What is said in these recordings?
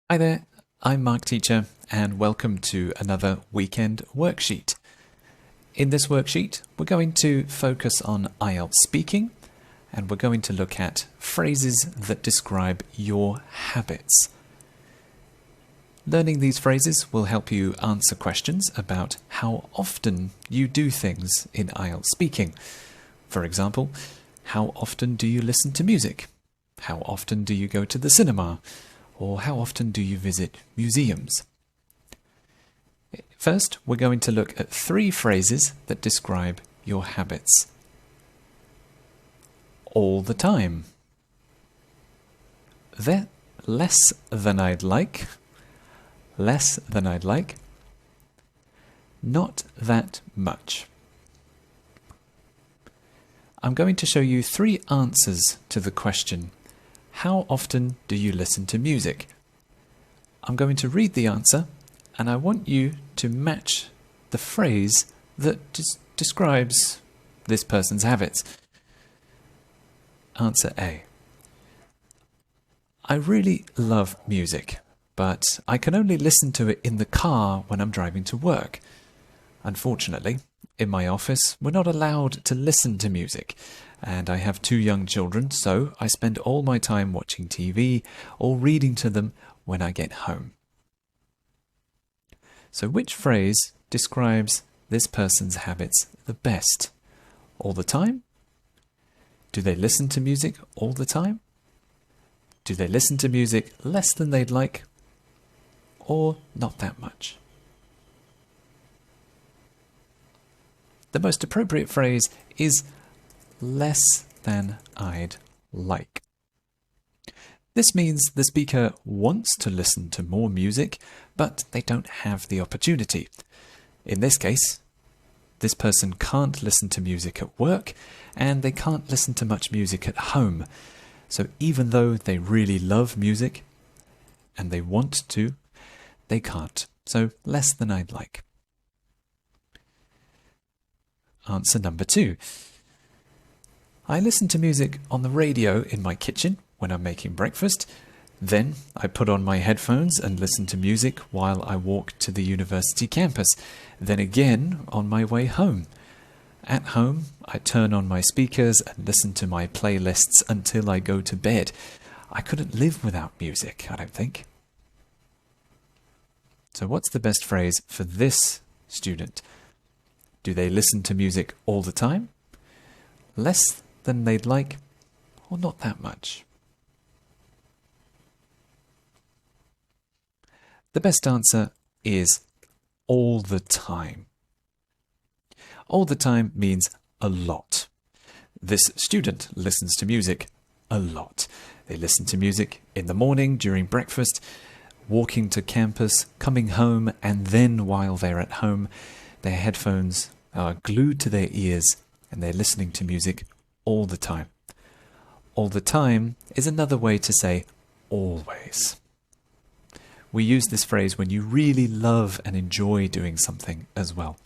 Hi there, I'm Mark Teacher, and welcome to another weekend worksheet. In this worksheet, we're going to focus on IELTS speaking, and we're going to look at phrases that describe your habits. Learning these phrases will help you answer questions about how often you do things in IELTS speaking. For example, how often do you listen to music? How often do you go to the cinema? Or how often do you visit museums? First, we're going to look at 3 phrases that describe your habits. All the time. They're less than I'd like. Less than I'd like. Not that much. I'm going to show you 3 answers to the question, how often do you listen to music? I'm going to read the answer, and I want you to match the phrase that describes this person's habits. Answer A. I really love music, but I can only listen to it in the car when I'm driving to work. Unfortunately, in my office, we're not allowed to listen to music, and I have 2 young children, so I spend all my time watching TV or reading to them when I get home. So which phrase describes this person's habits the best? All the time? Do they listen to music all the time? Do they listen to music less than they'd like? Or not that much? The most appropriate phrase is less than I'd like. This means the speaker wants to listen to more music, but they don't have the opportunity. In this case, this person can't listen to music at work, and they can't listen to much music at home. So even though they really love music, and they want to, they can't. So less than I'd like. Answer number 2. I listen to music on the radio in my kitchen when I'm making breakfast. Then I put on my headphones and listen to music while I walk to the university campus. Then again on my way home. At home, I turn on my speakers and listen to my playlists until I go to bed. I couldn't live without music, I don't think. So what's the best phrase for this student? Do they listen to music all the time? Less than they'd like, or not that much? The best answer is all the time. All the time means a lot. This student listens to music a lot. They listen to music in the morning, during breakfast, walking to campus, coming home, and then while they're at home, their headphones are glued to their ears and they're listening to music all the time. All the time is another way to say always. We use this phrase when you really love and enjoy doing something as well.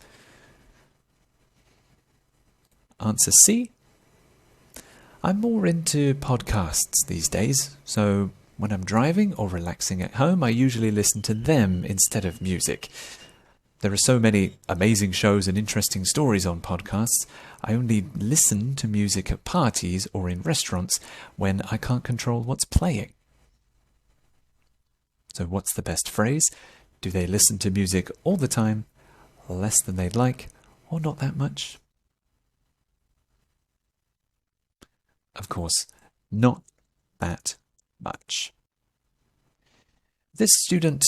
Answer C. I'm more into podcasts these days, so when I'm driving or relaxing at home, I usually listen to them instead of music. There are so many amazing shows and interesting stories on podcasts. I only listen to music at parties or in restaurants when I can't control what's playing. So what's the best phrase? Do they listen to music all the time, less than they'd like, or not that much? Of course, not that much. This student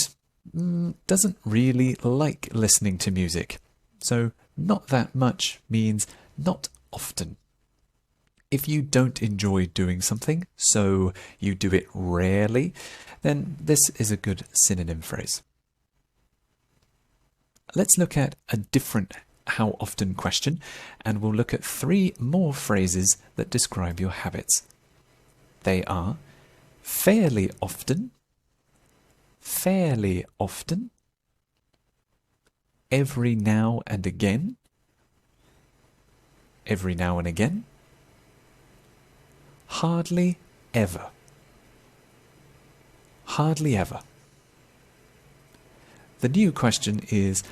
doesn't really like listening to music. So not that much means not often. If you don't enjoy doing something, so you do it rarely, then this is a good synonym phrase. Let's look at a different how often question, and we'll look at 3 more phrases that describe your habits. They are fairly often, fairly often, every now and again, every now and again, hardly ever, hardly ever. The new question is,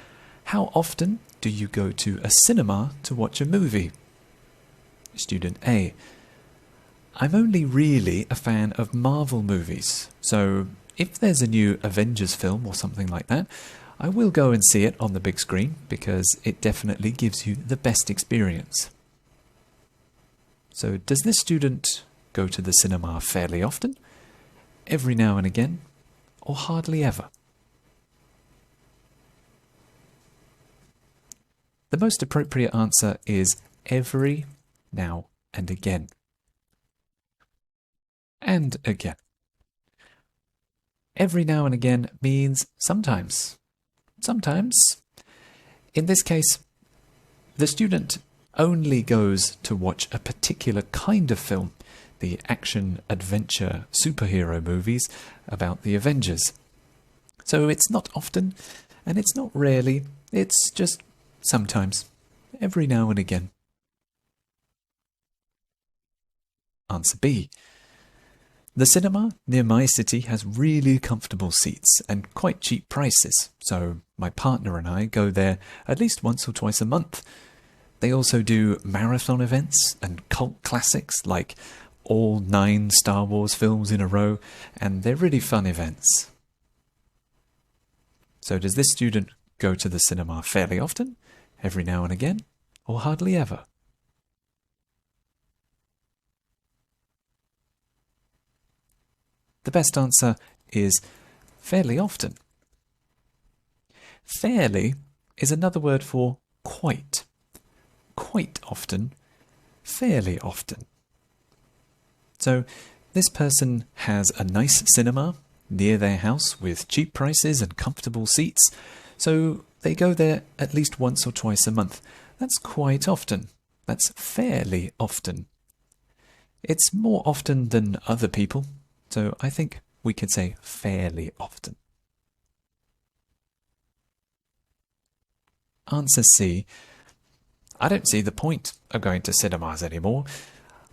how often do you go to a cinema to watch a movie? Student A: I'm only really a fan of Marvel movies, so if there's a new Avengers film or something like that, I will go and see it on the big screen because it definitely gives you the best experience. So does this student go to the cinema fairly often, every now and again, or hardly ever? The most appropriate answer is every now and again. And again. Every now and again means sometimes. Sometimes. In this case, the student only goes to watch a particular kind of film, the action, adventure, superhero movies about the Avengers. So it's not often, and it's not rarely, it's just sometimes, every now and again. Answer B. The cinema near my city has really comfortable seats and quite cheap prices, so my partner and I go there at least once or twice a month. They also do marathon events and cult classics like all 9 Star Wars films in a row, and they're really fun events. So does this student go to the cinema fairly often, every now and again, or hardly ever? The best answer is fairly often. Fairly is another word for quite. Quite often, fairly often. So this person has a nice cinema near their house with cheap prices and comfortable seats, so they go there at least once or twice a month. That's quite often. That's fairly often. It's more often than other people, so I think we could say fairly often. Answer C. I don't see the point of going to cinemas anymore.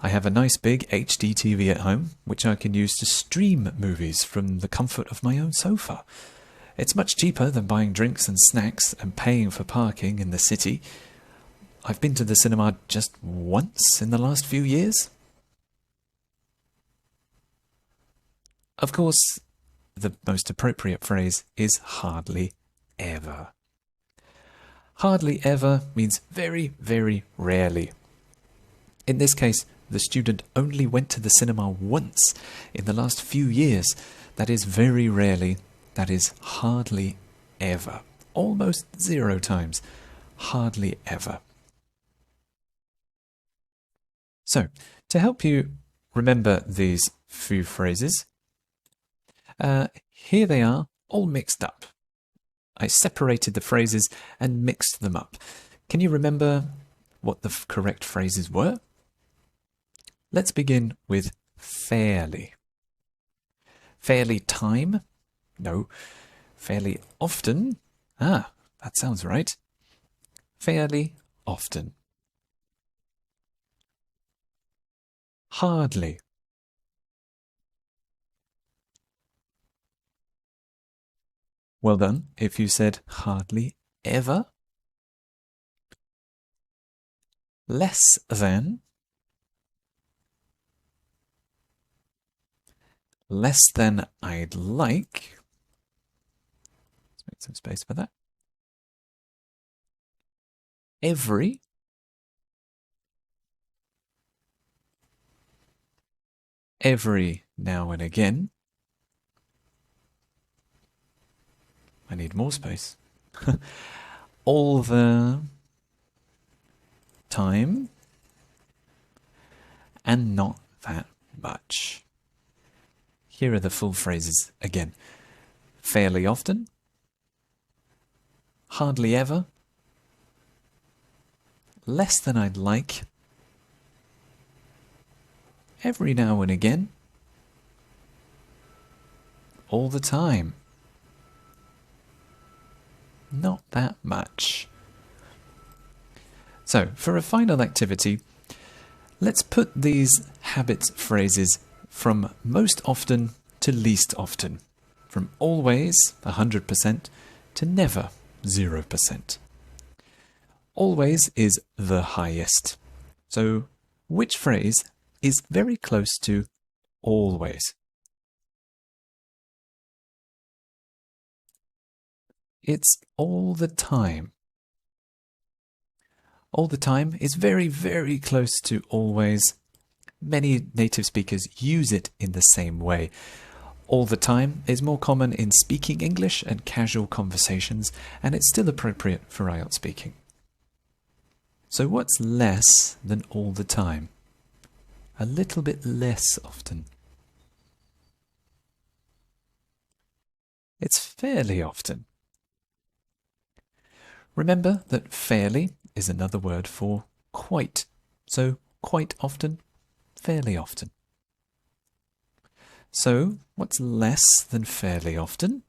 I have a nice big HD TV at home, which I can use to stream movies from the comfort of my own sofa. It's much cheaper than buying drinks and snacks and paying for parking in the city. I've been to the cinema just once in the last few years. Of course, the most appropriate phrase is hardly ever. Hardly ever means very, very rarely. In this case, the student only went to the cinema once in the last few years. That is very rarely. That is hardly ever. Almost 0 times. Hardly ever. So, to help you remember these few phrases, here they are, all mixed up. I separated the phrases and mixed them up. Can you remember what the correct phrases were? Let's begin with fairly. Fairly time? No. Fairly often? Ah, that sounds right. Fairly often. Hardly. Well done if you said hardly ever. Less than. Less than I'd like. Let's make some space for that. Every. Every now and again. I need more space. All the time. And not that much. Here are the full phrases again. Fairly often. Hardly ever. Less than I'd like. Every now and again. All the time. Not that much. So, for a final activity, let's put these habit phrases from most often to least often, from always, 100%, to never, 0%. Always is the highest. So which phrase is very close to always? It's all the time. All the time is very, very close to always. Many native speakers use it in the same way. All the time is more common in speaking English and casual conversations, and it's still appropriate for IELTS speaking. So what's less than all the time? A little bit less often. It's fairly often. Remember that fairly is another word for quite. So quite often, fairly often. So what's less than fairly often?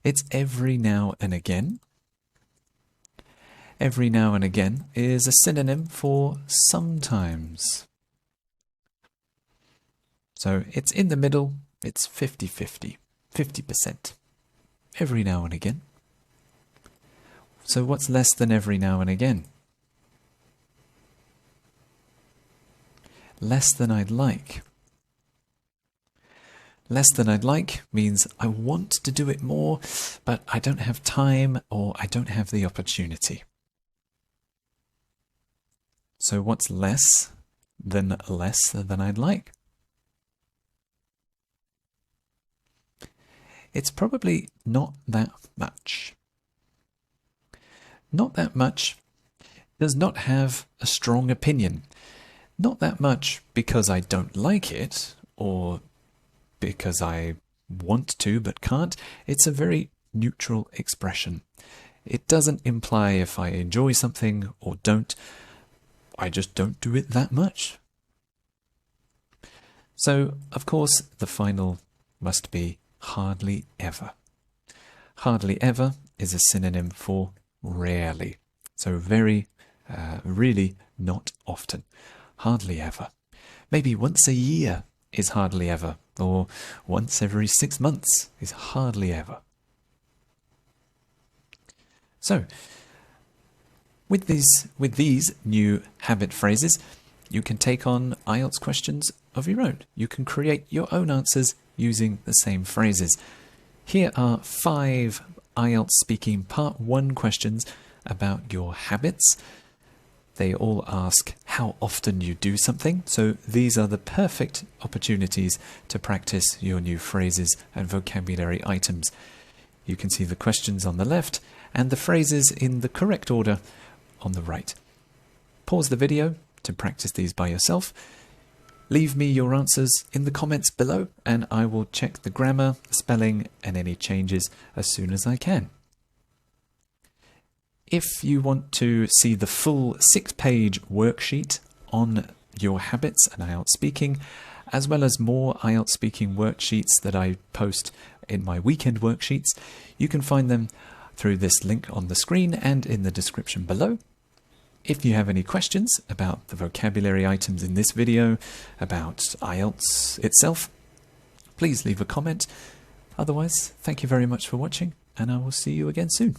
It's every now and again. Every now and again is a synonym for sometimes. So it's in the middle, it's 50-50, 50%. Every now and again. So what's less than every now and again? Less than I'd like. Less than I'd like means I want to do it more, but I don't have time or I don't have the opportunity. So what's less than I'd like? It's probably not that much. Not that much does not have a strong opinion. Not that much because I don't like it or because I want to but can't. It's a very neutral expression. It doesn't imply if I enjoy something or don't. I just don't do it that much. So, of course, the final must be hardly ever. Hardly ever is a synonym for rarely. So very, really not often. Hardly ever. Maybe once a year is hardly ever, or once every 6 months is hardly ever. So, with these new habit phrases, you can take on IELTS questions of your own. You can create your own answers using the same phrases. Here are 5 IELTS speaking part 1 questions about your habits. They all ask how often you do something, so these are the perfect opportunities to practice your new phrases and vocabulary items. You can see the questions on the left and the phrases in the correct order on the right. Pause the video to practice these by yourself. Leave me your answers in the comments below and I will check the grammar, spelling and any changes as soon as I can. If you want to see the full 6-page worksheet on your habits and IELTS speaking, as well as more IELTS speaking worksheets that I post in my weekend worksheets, you can find them through this link on the screen and in the description below. If you have any questions about the vocabulary items in this video, about IELTS itself, please leave a comment. Otherwise, thank you very much for watching and I will see you again soon.